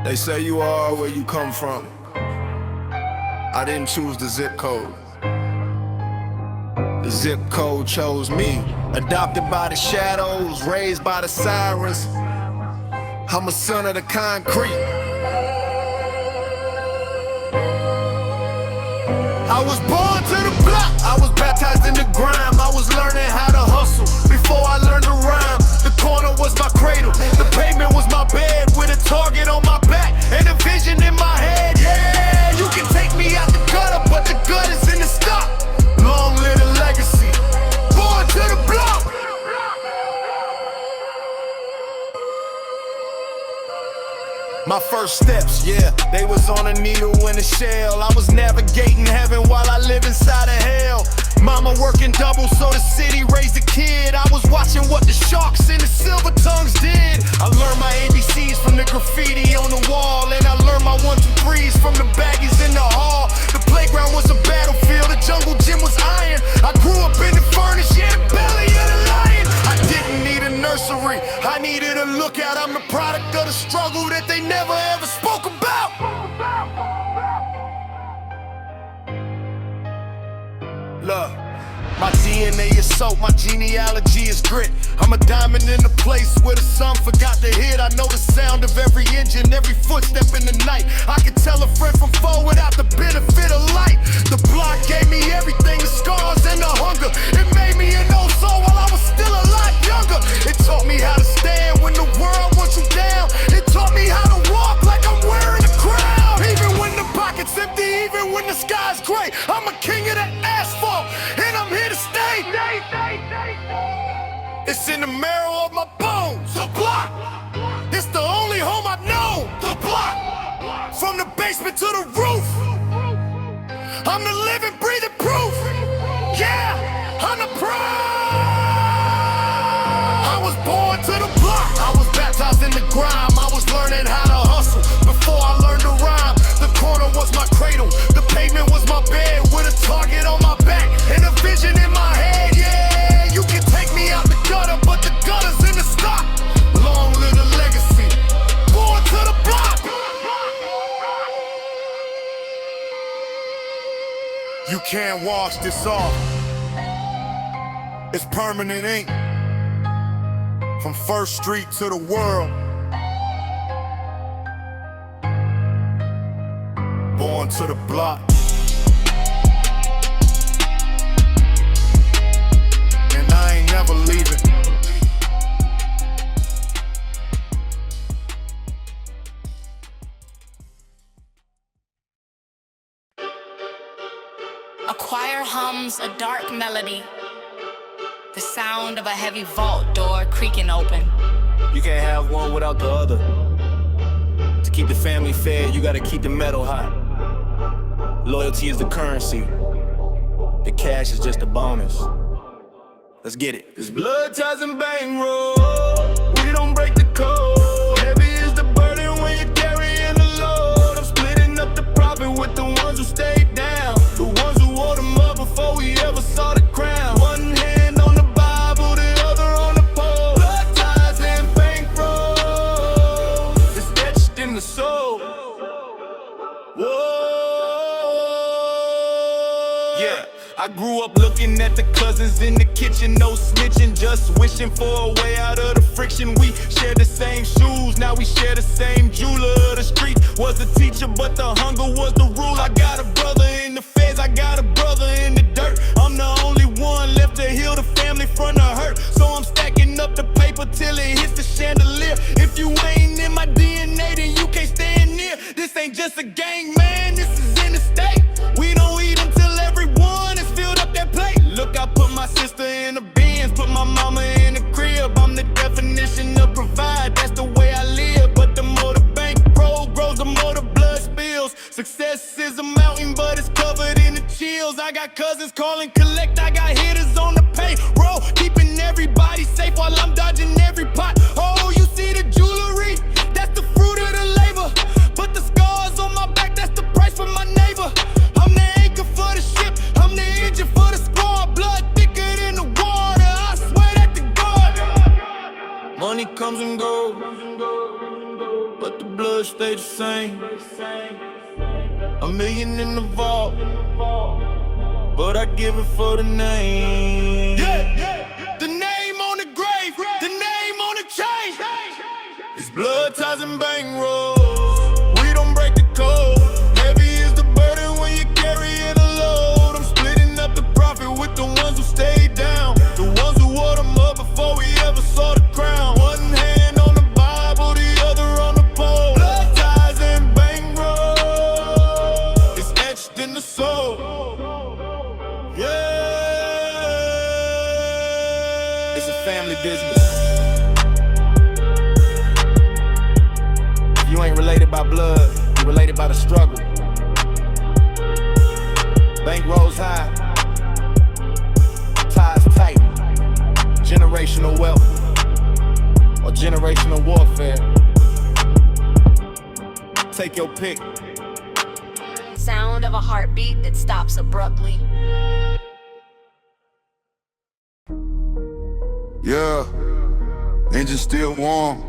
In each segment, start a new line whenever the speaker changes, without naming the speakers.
They say you are where you come from. I didn't choose the zip code. The zip code chose me. Adopted by the shadows, raised by the sirens. I'm a son of the concrete. I was born to the block. I was baptized in the grime. I was learning how to hustle before I learned to rhyme. The corner was my cradle. The pavement was my bed with a target on my back and a vision in my head. Yeah, you can take me out the gutter, but the gut is in the stock. Long live the legacy. Born to the block. My first steps, yeah, they was on a needle in a shell. I was navigating heaven while I live inside of hell. Mama working double so the city raised a kid. I was watching what the sharks and the silver tongues did. I learned my ABCs from the graffiti on the wall, and I learned my 1, 2, 3s from the baggies in the hall. The playground was a battlefield, the jungle gym was iron. I grew up in the furnace, yeah, the belly of the lion. I didn't need a nursery, I needed a lookout. I'm the product of the struggle that they never ever spoke about. Look, my DNA is soap, my genealogy is grit. I'm a diamond in a place where the sun forgot to hit. I know the sound of every engine, every footstep in the night. I can tell a friend from foe without the benefit of light. The block gave me everything, the scars and the hunger. It made me an old soul while I was still a lot younger. It taught me how to stand when the world wants you down. It taught me how to walk like I'm wearing a crown. Even when the pocket's empty, even when the sky's gray, I'm a king of the asphalt, and I'm here to stay. It's in the marrow of my bones. The block, it's the only home I've known. The block, from the basement to the roof, I'm the living, breathing proof. Yeah, I'm the pride. I was born to the block. I was baptized in the grime. I was learning how to hustle before I learned to rhyme. The corner was my cradle. The pavement was my bed with a target on my back and a vision in my head. Yeah, you can take me out the gutter, but the gutter's in the stock. Long live the legacy. Born to the block. You can't wash this off. It's permanent ink. From First Street to the world. Born to the block. And I ain't never leaving.
A choir hums a dark melody, the sound of a heavy vault door creaking open.
You can't have one without the other. To keep the family fed, you gotta keep the metal hot. Loyalty is the currency. The cash is just a bonus. Let's get it. It's blood ties and bankrolls. We don't break the code. Heavy is the burden when you're carrying the load. I'm splitting up the profit with the ones who stayed down, the ones who wore them up before we ever saw the crown. One hand on the Bible, the other on the pole. Blood ties and bankrolls. It's etched in the soul. Whoa. Yeah, I grew up looking at the cousins in the kitchen, no snitching, just wishing for a way out of the friction. We share the same shoes, now we share the same jeweler. The street was a teacher, but the hunger was the rule. I got a brother in the feds, I got a brother in the dirt. I'm the only one left to heal the family from the hurt. So I'm stacking up the paper till it hits the chandelier. If you ain't in my DNA, then you can't stand near. This ain't just a gang, man, this is in the state. We don't eat until everyone has filled up that plate. Look, I put my sister in the Benz, put my mama in the crib. I'm the definition of provide, that's the way I live. But the more the bankroll grows, the more the blood spills. Success is a mountain, but it's covered in the chills. I got cousins calling collect, I got hitters on the payroll, keeping everybody safe while I'm dodging every pot. Oh, you see the jewelry? That's the fruit of the labor. But the scars on my back, that's the price for my neighbor. I'm the anchor for the ship, I'm the engine for the squad. Blood thicker than the water, I swear that to God. Money comes and goes, but the blood stayed the same. $1 million in the vault, but I give it for the name.
The name on the grave, the name on the chain.
It's blood ties and bankrolls. We don't break the code. Heavy is the burden when you carry it a load. I'm splitting up the profit with the ones who stayed down, the ones who wore them up before we ever saw the crown. One hand on the Bible, the other on the pole. Blood ties and bankrolls. It's etched in the soul. Yeah. It's a family business. You ain't related by blood, you related by the struggle. Bankrolls high, ties tight. Generational wealth or generational warfare. Take your pick.
Sound of a heartbeat that stops abruptly.
Yeah, engine still warm,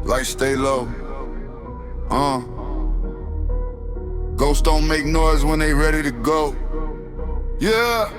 lights stay low. Ghosts don't make noise when they ready to go. Yeah.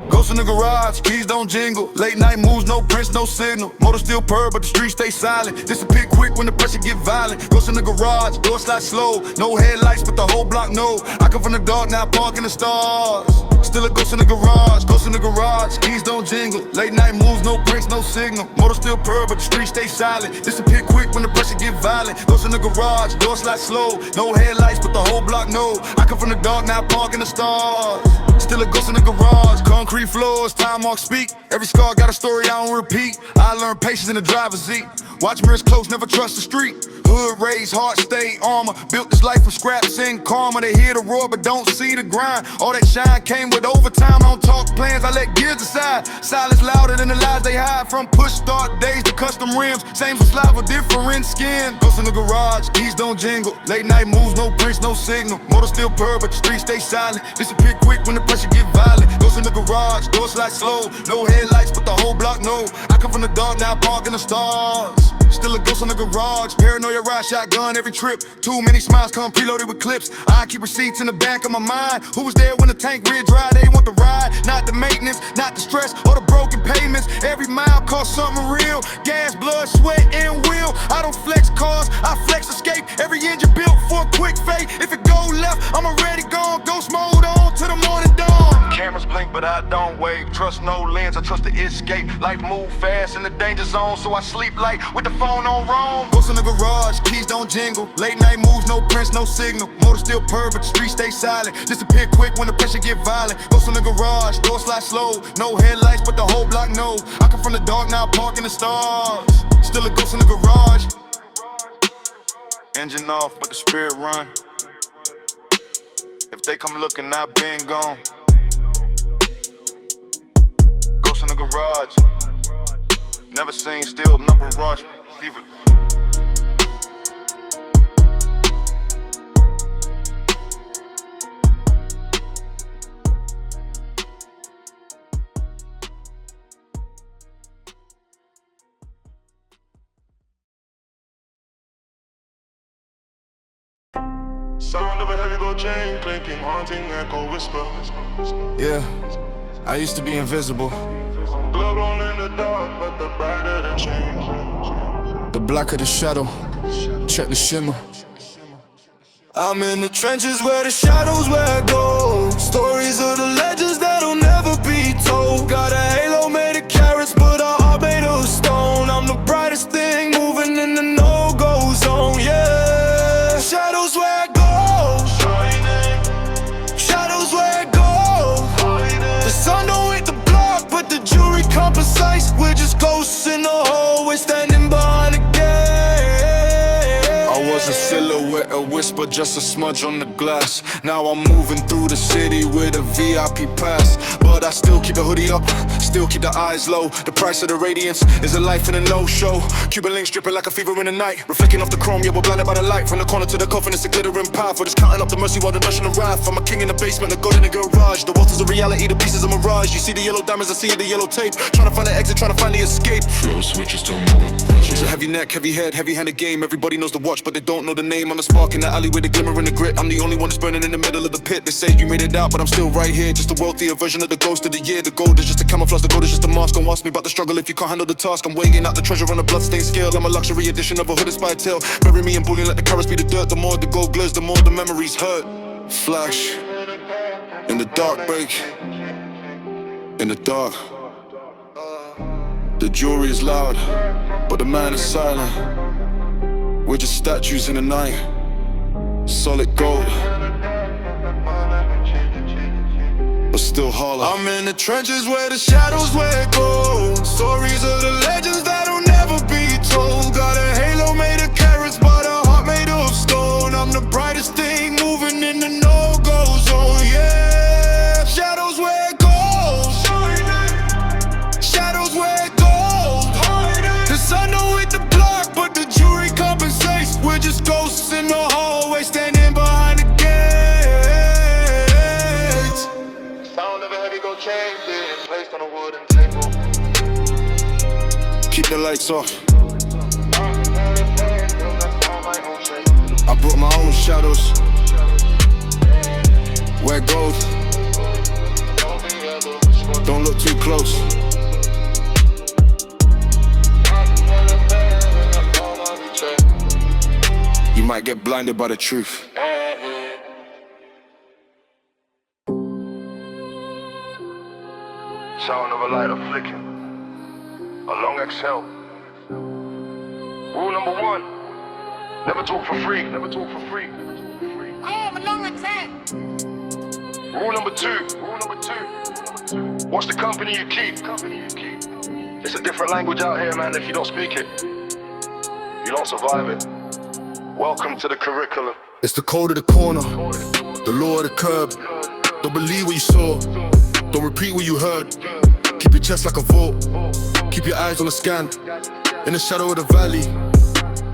Ghosts in the garage, keys don't jingle. Late night moves, no prints, no signal. Motor still purr, but the streets stay silent. Disappear quick when the pressure get violent. Ghosts in the garage, door slide slow. No headlights, but the whole block know. I come from the dark, now park in the stars. Still a ghost in the garage, ghost in the garage, keys don't jingle. Late night moves, no prints, no signal. Motor still purr, but the streets stay silent. Disappear quick when the pressure get violent. Ghost in the garage, door slide slow. No headlights, but the whole block know. I come from the dark, now park in the stars. Still a ghost in the garage, concrete floors, time mark speak. Every scar got a story I don't repeat. I learned patience in the driver's seat. Watch mirrors close, never trust the street. Hood raised, heart stay armor. Built this life from scraps and karma. They hear the roar but don't see the grind. All that shine came with overtime. I don't talk plans, I let gears decide. Silence louder than the lies they hide. From push start days to custom rims. Same saliva, different skin. Ghosts in the garage, keys don't jingle. Late night moves, no prints, no signal. Motor still purr but the streets stay silent. Disappear quick when the pressure get violent. Ghosts in the garage, door slide slow. No headlights but the whole block know. I come from the dark, now park in the stars. Still a ghost in the garage, paranoia ride shotgun every trip. Too many smiles come preloaded with clips. I keep receipts in the back of my mind. Who was there when the tank rid dry? They want the ride, not the maintenance, not the stress or the broken payments. Every mile costs something real. Gas, blood, sweat, and will. I don't flex cars, I flex escape. Every engine built for a quick fate. If it go left, I'm already gone. Ghost mode on to the morning dawn. Cameras blink, but I don't wave. Trust no lens, I trust the escape. Life move fast in the danger zone, so I sleep light with the phone on roam. Ghosts in the garage, keys don't jingle. Late night moves, no prints, no signal. Motor still purr, but the streets stay silent. Disappear quick when the pressure get violent. Ghosts in the garage, door slide slow. No headlights, but the whole block know. I come from the dark, now park in the stars. Still a ghost in the garage. Engine off, but the spirit run. If they come looking, I've been gone. Ghost in the garage. Never seen, still number rush. Leave it.
Sound of a heavy gold chain clinking, haunting echo whisper.
Yeah, I used to be invisible.
Glow on in the dark, but the brighter the change.
The blacker the shadow, check the shimmer.
I'm in the trenches where the shadows where I go. Stories of the legends that'll never be told. Got a halo made of carrots, but a heart made of stone. I'm the brightest thing moving in the no-go zone, yeah. Shadows where I go. Shadows where I go. The sun don't hit the block, but the jewelry compensates. We're just ghosts in the hallway, standing behind the gate.
I was a silhouette, a whisper, just a smudge on the glass. Now I'm moving through the city with a VIP pass. But I still keep the hoodie up, still keep the eyes low. The price of the radiance is a life in a no-show. Cuban links dripping like a fever in the night. Reflecting off the chrome, yeah, we're blinded by the light. From the corner to the coffin, it's a glittering path. We're just counting up the mercy while the rushing arrive. I'm a king in the basement, the god in the garage. The wealth is a reality, the pieces a mirage. You see the yellow diamonds, I see the yellow tape. Trying to find the exit, trying to find the escape.
Flow switches to more.
It's a heavy
heavy neck, heavy head, heavy-handed game. Everybody knows the watch, but they don't know the name. I'm the spark in the alley with the glimmer and the grit. I'm the only one that's burning in the middle of the pit. They say you made it out, but I'm still right here. Just a wealthier version of the ghost of the year. The gold is just a camouflage, the gold is just a mask. Don't ask me about the struggle if you can't handle the task. I'm weighing out the treasure on a bloodstained scale. I'm a luxury edition of a hood inspired tale. Bury me in bullion, let the carrots be the dirt. The more the gold glitters, the more the memories hurt. Flash in the dark, break in the dark. The jewelry is loud, but the man is silent. We're just statues in the night, solid gold, but still hollow.
I'm in the trenches where the shadows wear gold. Stories of the legends that'll never be told. Got a halo made of carrots, but a heart made of stone. I'm the brightest thing moving in the no-go zone, yeah. Shadows wear gold. Shadows wear gold. The sun don't hit the block, but the jewelry compensates. We're just ghosts in the hallway, standing behind the gates.
Sound of a heavy gold chain being placed on a wooden table.
Keep the lights off. I brought my own shadows. Wear gold. Don't look too close. You might get blinded by the truth.
Sound of a lighter flicking. A long exhale. Rule number 1. Never talk for free. Never talk for free.
I'm a long attack.
Rule number 2. Watch the company you keep. It's a different language out here, man. If you don't speak it, you don't survive it. Welcome to the curriculum.
It's the code of the corner, the law of the curb. Don't believe what you saw, don't repeat what you heard. Keep your chest like a vault, keep your eyes on the scan. In the shadow of the valley,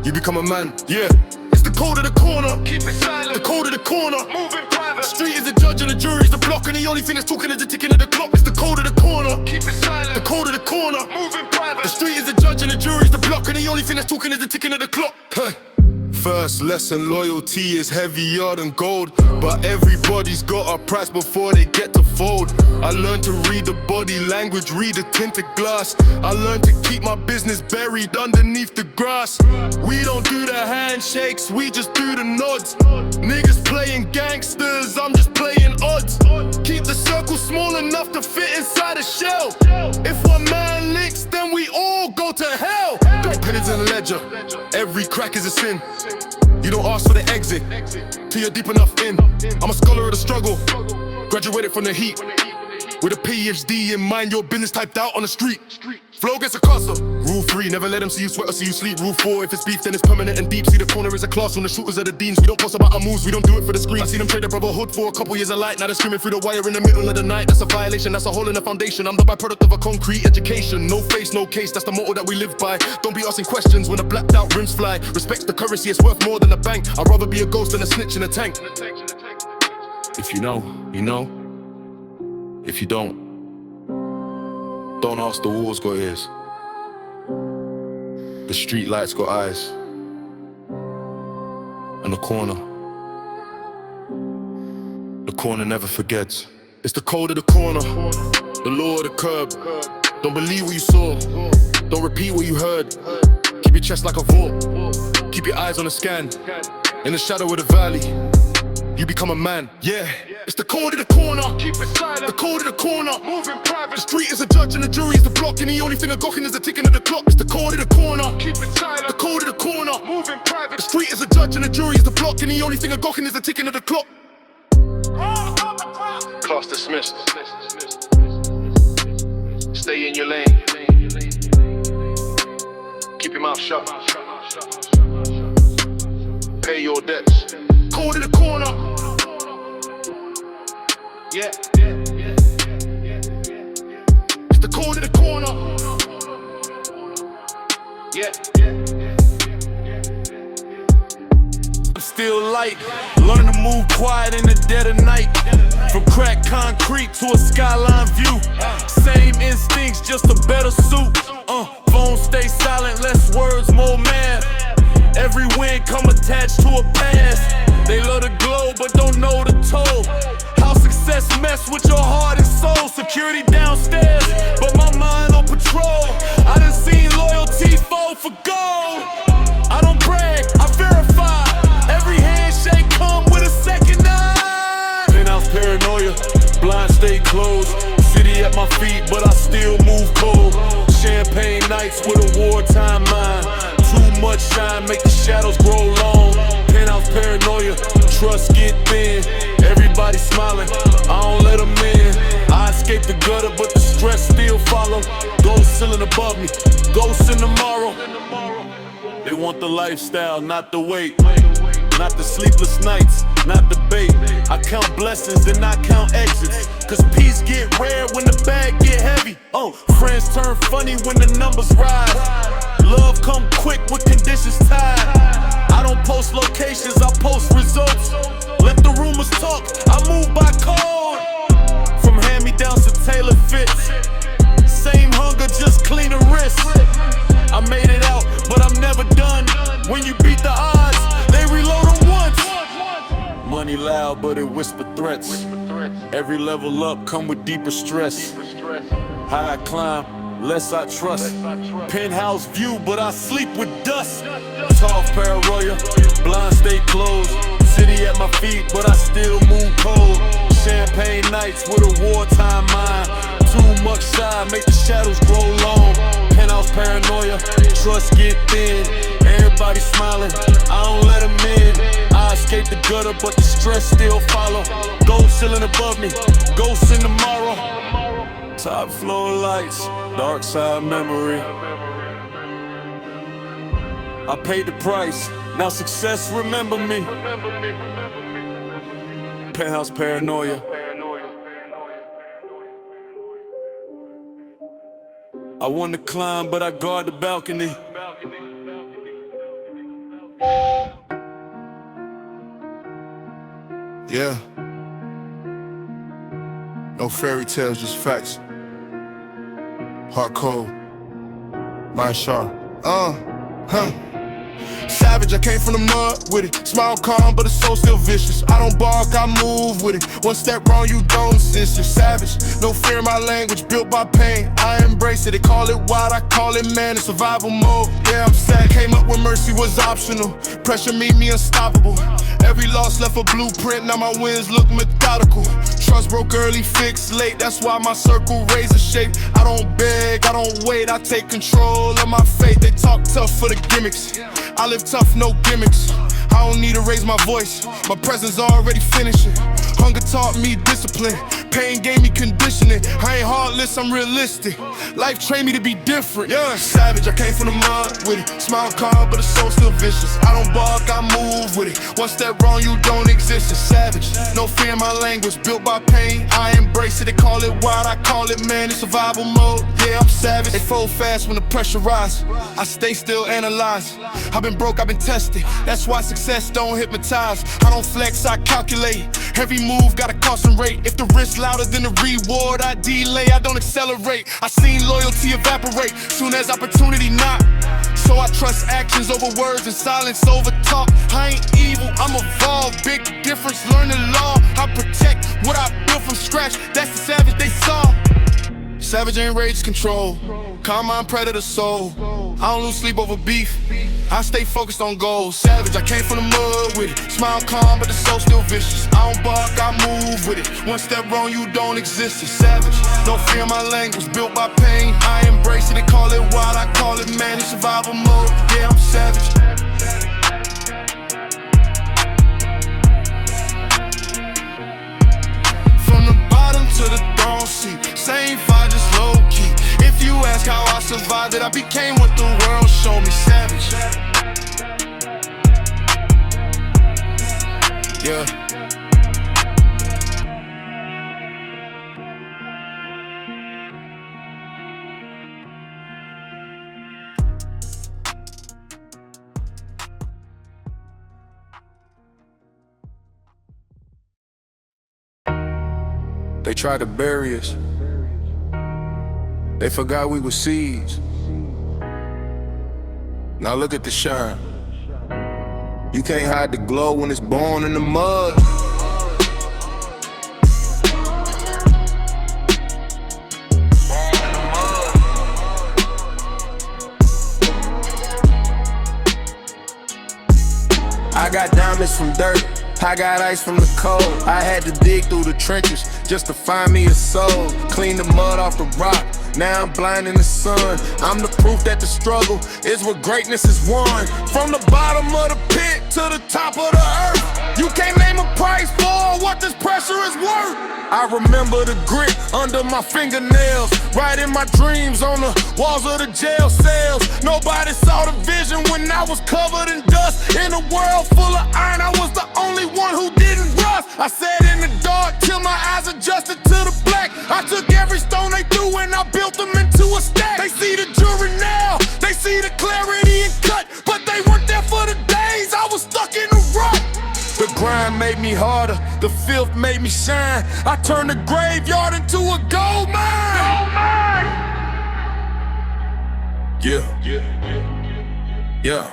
you become a man, yeah. It's the code of the corner, keep it silent. The code of the corner, moving private. The street is the judge and the jury is the block, and the only thing that's talking is the ticking of the clock. It's the code of the corner, keep it silent. The code of the corner, moving private. The street is the judge and the jury is the block, and the only thing that's talking is the ticking of the clock. Hey. First lesson, loyalty is heavier than gold. But everybody's got a price before they get to fold. I learned to read the body language, read the tinted glass. I learned to keep my business buried underneath the grass. We don't do the handshakes, we just do the nods. Niggas playing gangsters, I'm just playing odds. Keep the circle small enough to fit inside a shell. If one man licks, then we all go to hell. The pennies in the ledger, every crack is a sin. You don't ask for the exit till you're deep enough in. I'm a scholar of the struggle, graduated from the heat. With a PhD in mind your business typed out on the street. Flow gets a casa. Rule 3, never let them see you sweat or see you sleep. Rule 4, if it's beef then it's permanent and deep. See the corner is a classroom, the shooters are the deans. We don't post about our moves, we don't do it for the screen. I see them trade their brotherhood for a couple years of light. Now they're screaming through the wire in the middle of the night. That's a violation, that's a hole in the foundation. I'm the byproduct of a concrete education. No face, no case, that's the motto that we live by. Don't be asking questions when the blacked out rims fly. Respect the currency, it's worth more than a bank. I'd rather be a ghost than a snitch in a tank. If you know, you know. If you don't ask, the walls got ears. The street lights got eyes. And the corner never forgets. It's the code of the corner, the law of the curb. Don't believe what you saw, don't repeat what you heard. Keep your chest like a vault, keep your eyes on the scan. In the shadow of the valley, you become a man, yeah. It's the code of the corner, keep it silent. The code of the corner, moving private. The street is a judge and the jury is the block, and the only thing I'm gawking is the ticking of the clock. It's the code of the corner, keep it silent. The code of the corner, moving private. The street is a judge and the jury is the block, and the only thing I'm gawking is the ticking of the clock.
Class dismissed. Stay in your lane. Keep your mouth shut. Pay your debts.
Code of the corner.
Yeah.
It's the code of the corner.
Yeah.
I'm still light, learning to move quiet in the dead of night. From cracked concrete to a skyline view. Same instincts, just a better suit. phone stay silent, less words, more math. Every win come attached to a pass. They love the glow, but don't know the toll. How success mess with your heart and soul. Security downstairs, but my mind on patrol. I done seen loyalty fall for gold. I don't brag, I verify. Every handshake come with a second eye. Penthouse paranoia, blind stay closed. City at my feet, but I still move cold. Champagne nights with a wartime mind. Too much shine, make the shadows grow long. Penthouse paranoia, trust get thin. Everybody smiling, I don't let them in. I escape the gutter, but the stress still follow. Ghost ceiling above me, ghosts in tomorrow. They want the lifestyle, not the weight. Not the sleepless nights, not the bait. I count blessings and I count exits. Cause peace get rare when the bag get heavy. Oh, friends turn funny when the numbers rise. Love come quick with conditions tied. I don't post locations, I post results. Let the rumors talk, I move by code. From hand-me-downs to tailor fits. Same hunger, just cleaner wrists. I made it out, but I'm never done. When you beat the odds, they reload them once. Money loud, but it whisper threats. Every level up come with deeper stress. High I climb, less I trust. Penthouse view, but I sleep with dust. Tall paranoia, blind stay closed. City at my feet, but I still move cold. Champagne nights with a wartime mind. Too much shine, make the shadows grow long. Penthouse paranoia, trust get thin. Everybody smiling, I don't let them in. I escape the gutter, but the stress still follow. Gold ceiling above me, ghosts in tomorrow. Top floor lights, dark side memory. I paid the price, now success remember me. Penthouse paranoia. I want to climb, but I guard the balcony.
Yeah. No fairy tales, just facts. Heart cold, mind sharp. Savage, I came from the mud with it. Smile calm, but the soul still vicious. I don't bark, I move with it. One step wrong, you don't insist. You're savage, no fear in my language. Built by pain, I embrace it. They call it wild, I call it man. In survival mode, yeah, I'm sad. Came up when mercy was optional. Pressure made me unstoppable. Every loss left a blueprint, now my wins look methodical. Trust broke early, fixed late. That's why my circle razor shape. I don't beg, I don't wait. I take control of my fate. They talk tough for the gimmicks. I live tough, no gimmicks. I don't need to raise my voice. My presence already finishing. Hunger taught me discipline. Pain gave me conditioning. I ain't heartless, I'm realistic. Life trained me to be different. Yeah, savage, I came from the mud with it. Smile calm, but the soul still vicious. I don't bark, I move with it. One step wrong, you don't exist. It's savage, no fear in my language. Built by pain, I embrace it. They call it wild, I call it man. In survival mode, yeah, I'm savage. They fold fast when the pressure rise. I stay still, analyze. I've been broke, I've been tested. That's why success don't hypnotize. I don't flex, I calculate. Every move gotta concentrate. If the risk louder than the reward, I delay, I don't accelerate. I seen loyalty evaporate soon as opportunity knock. So I trust actions over words and silence over talk. I ain't evil, I'm evolved. Big difference, learn the law. I protect what I built from scratch. That's the savage they saw. Savage ain't rage control. Calm mind, predator soul. I don't lose sleep over beef. I stay focused on goals. Savage, I came from the mud with it. Smile calm, but the soul still vicious. I don't bark, I move with it. One step wrong, you don't exist. It's savage, no fear in my language. Built by pain, I embrace it. They call it wild, I call it man. In survival mode, yeah, I'm savage. From the bottom to the throne seat. Same fight, just low key. If you ask how I survived it, I became what the world showed me. Savage. Yeah. They tried to bury us. They forgot we were seeds. Now look at the shine. You can't hide the glow when it's born in the mud. I got diamonds from dirt, I got ice from the cold. I had to dig through the trenches just to find me a soul. Clean the mud off the rock, now I'm blind in the sun. I'm the proof that the struggle is where greatness is won. From the bottom of the pit to the top of the earth, you can't name a price for what this pressure is worth. I remember the grit under my fingernails, writing my dreams on the walls of the jail cells. Nobody saw the vision when I was covered in dust. In a world full of iron, I was the only one who didn't rust. I sat in the dark till my eyes adjusted to the black. I took every stone they threw and I built them into a stack. They see the jury now, they see the clarity and cut, but they weren't there for the days I was stuck in a rut. The grind made me harder, the filth made me shine. I turned the graveyard into a gold mine. Yeah.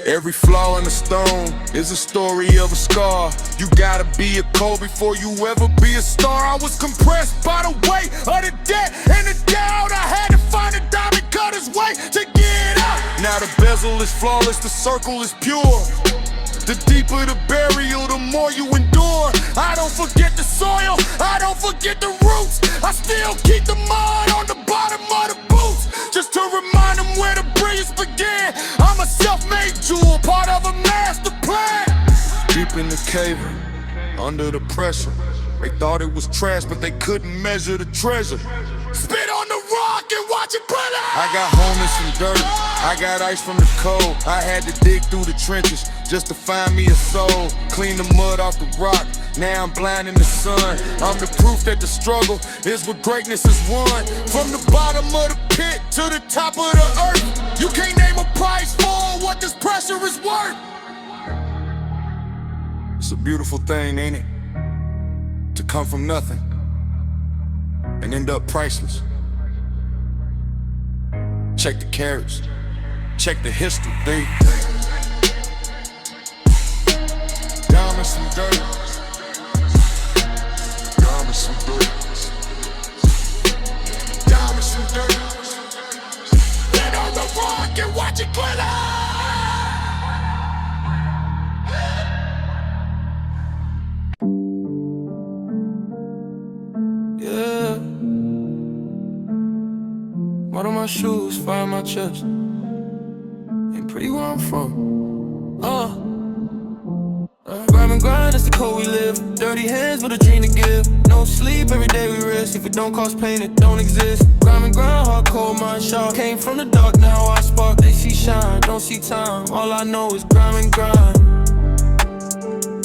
Every flaw in the stone is a story of a scar. You gotta be a cold before you ever be a star. I was compressed by the weight of the debt and the doubt. I had to find a diamond cutter's way to get out. Now the bezel is flawless, the circle is pure. The deeper the burial, the more you endure. I don't forget the soil, I don't forget the roots. I still keep the mud on the bottom of the boots, just to remind them where the brilliance began. I'm a self-made jewel, part of a master plan. Deep in the cave, under the pressure, they thought it was trash, but they couldn't measure the treasure. Spit on the rock and watch it burn out. I got home in some dirt, I got ice from the cold. I had to dig through the trenches just to find me a soul. Clean the mud off the rock, now I'm blind in the sun. I'm the proof that the struggle is where greatness is won. From the bottom of the pit to the top of the earth, you can't name a price for what this pressure is worth. It's a beautiful thing, ain't it? To come from nothing and end up priceless. Check the carats, check the history, babe. Diamonds and dirt. Diamonds and dirt. Diamonds and dirt. Get on the rock and watch it glitter. Mud on my shoes, fire on my chest. Ain't pretty where I'm from. Grime and grind, that's the code we live. Dirty hands with a dream to give. No sleep, every day we risk. If it don't cost pain, it don't exist. Grime and grind, hardcore, mind sharp. Came from the dark, now I spark. They see shine, don't see time. All I know is grime and grind.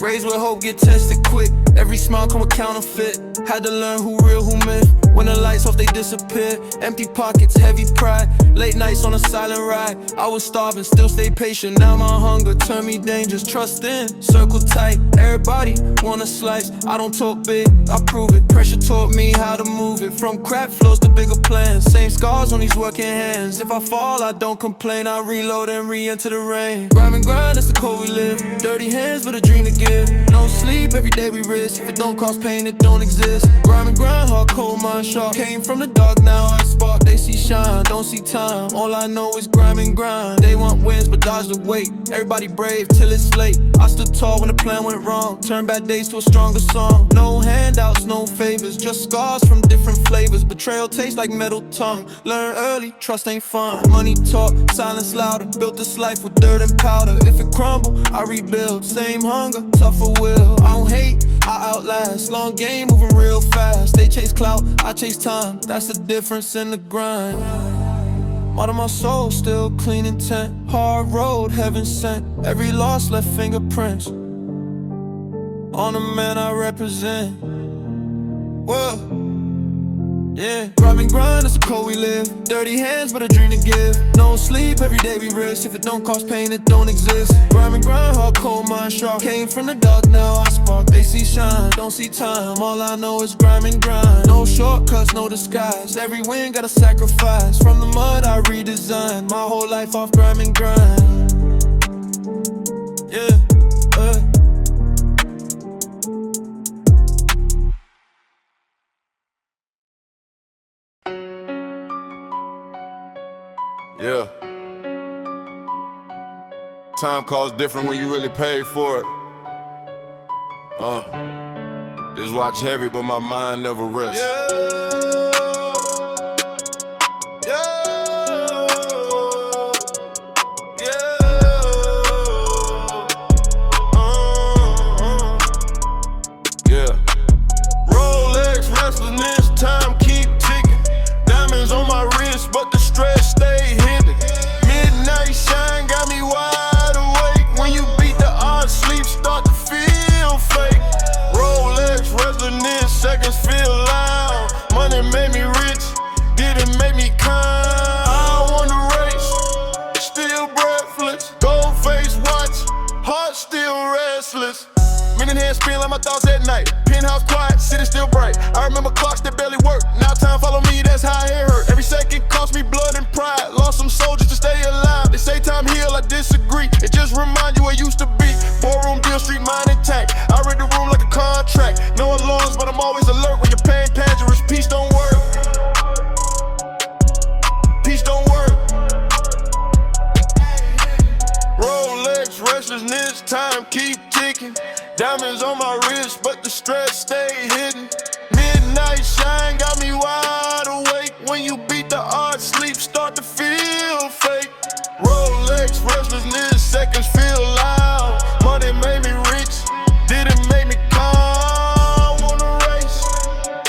Raised with hope, get tested quick. Every smile come a counterfeit. Had to learn who real, who myth. When the lights off, they disappear. Empty pockets, heavy pride. Late nights on a silent ride. I was starving, still stay patient. Now my hunger turned me dangerous. Trust in, circle tight. Everybody want a slice. I don't talk big, I prove it. Pressure taught me how to move it. From crap flows to bigger plans. Same scars on these working hands. If I fall, I don't complain. I reload and re-enter the rain. Grime and grind, that's the code we live. Dirty hands with a dream to give. No sleep, every day we risk. If it don't cause pain, it don't exist. Grime and grind, hardcore, mind sharp. Came from the dark, now I spark. They see shine, don't see time. All I know is grime and grind. They want wins, but dodge the weight. Everybody brave till it's late. I stood tall when the plan went wrong. Turn bad days to a stronger song. No handouts, no favors, just scars from different flavors. Betrayal tastes like metal tongue. Learn early, trust ain't fun. Money talk, silence louder. Built this life with dirt and powder. If it crumble, I rebuild. Same hunger, tougher will. I don't hate, I outlast. Long game, moving real fast. They chase clout, I chase time. That's the difference in the grind. Mud on my soul, still clean intent. Hard road, heaven sent. Every loss left fingerprints on the man I represent. Whoa.
Yeah, grime and grind, that's the code we live. Dirty hands, but a dream to give. No sleep, every day we risk. If it don't cost pain, it don't exist. Grime and grind, hard cold mind sharp. Came from the dark, now I spark. They see shine, don't see time. All I know is grime and grind. No shortcuts, no disguise. Every win got a sacrifice. From the mud I redesigned my whole life off grime and grind. Yeah,
Yeah. Time costs different when you really pay for it. Just watch heavy, but my mind never rests.
Rolex Restlessness, time keep ticking. Diamonds on my wrist, but the stress stay hidden. Midnight shine got me wide awake. When you beat the odds, sleep start to feel fake. Rolex Restlessness, seconds feel loud. Money made me rich, didn't make me kind. I won the race, still breathless. Gold face watch, heart still restless. Minute hand spin like my thoughts at night. Penthouse quiet, city still bright. I remember clocks that barely work. Now time follow me, that's how it hurt. Every second cost me blood and pride. Lost some soldiers to stay alive. They say time heal, I disagree. It just remind you what used to be. Boardroom deal, street mind intact. I read the room like a contract. No alarms, but I'm always alert when you're paying tangerines. Peace don't work. Peace don't work. Rolex restlessness, time keep ticking. Diamonds on my wrist, but the stress stay hidden. Midnight shine got me wide awake. When you beat the odds, sleep start to feel fake. Rolex restlessness, seconds feel loud. Money made me rich, didn't make me calm. On the race,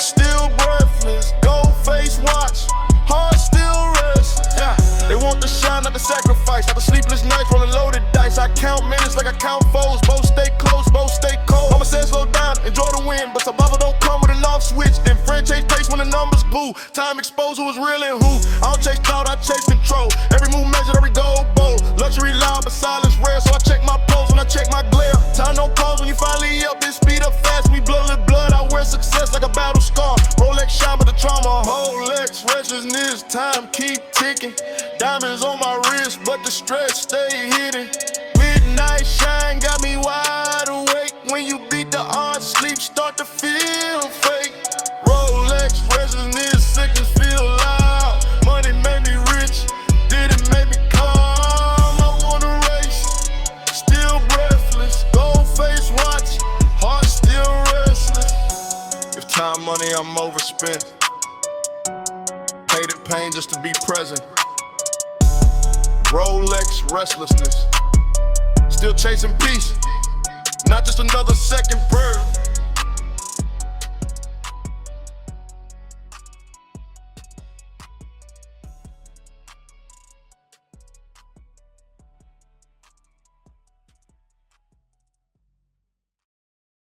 still breathless. Gold face watch, heart still rests. Yeah, they want the shine, not the sacrifice. Not the sleepless nights, rolling loaded dice. I count minutes like I count foes. Both stay close, both stay cold. Mama said slow down, enjoy the win, but survival don't come with an off switch. Then friend chase pace when the numbers boo. Time expose who is real and who. I don't chase clout, I chase control. Every move measured, every goal bold. Luxury loud, but silence rare, so I check my pulse when I check my glare. Time no pause when you finally up, then speed up fast. We blood, I wear success like a battle scar. Rolex shine, but the trauma. Rolex restlessness, time keep ticking. Diamonds on my wrist, but the stress stay hidden. Midnight shine got me wide awake. When you beat the odds, sleep start to feel fake. Rolex restlessness, seconds feel loud. Money made me rich, didn't make me calm. I won the race, still breathless. Gold face watch, heart still restless. If time money, I'm overspent. Pay the pain just to be present. Rolex restlessness, still chasing peace, not just another second.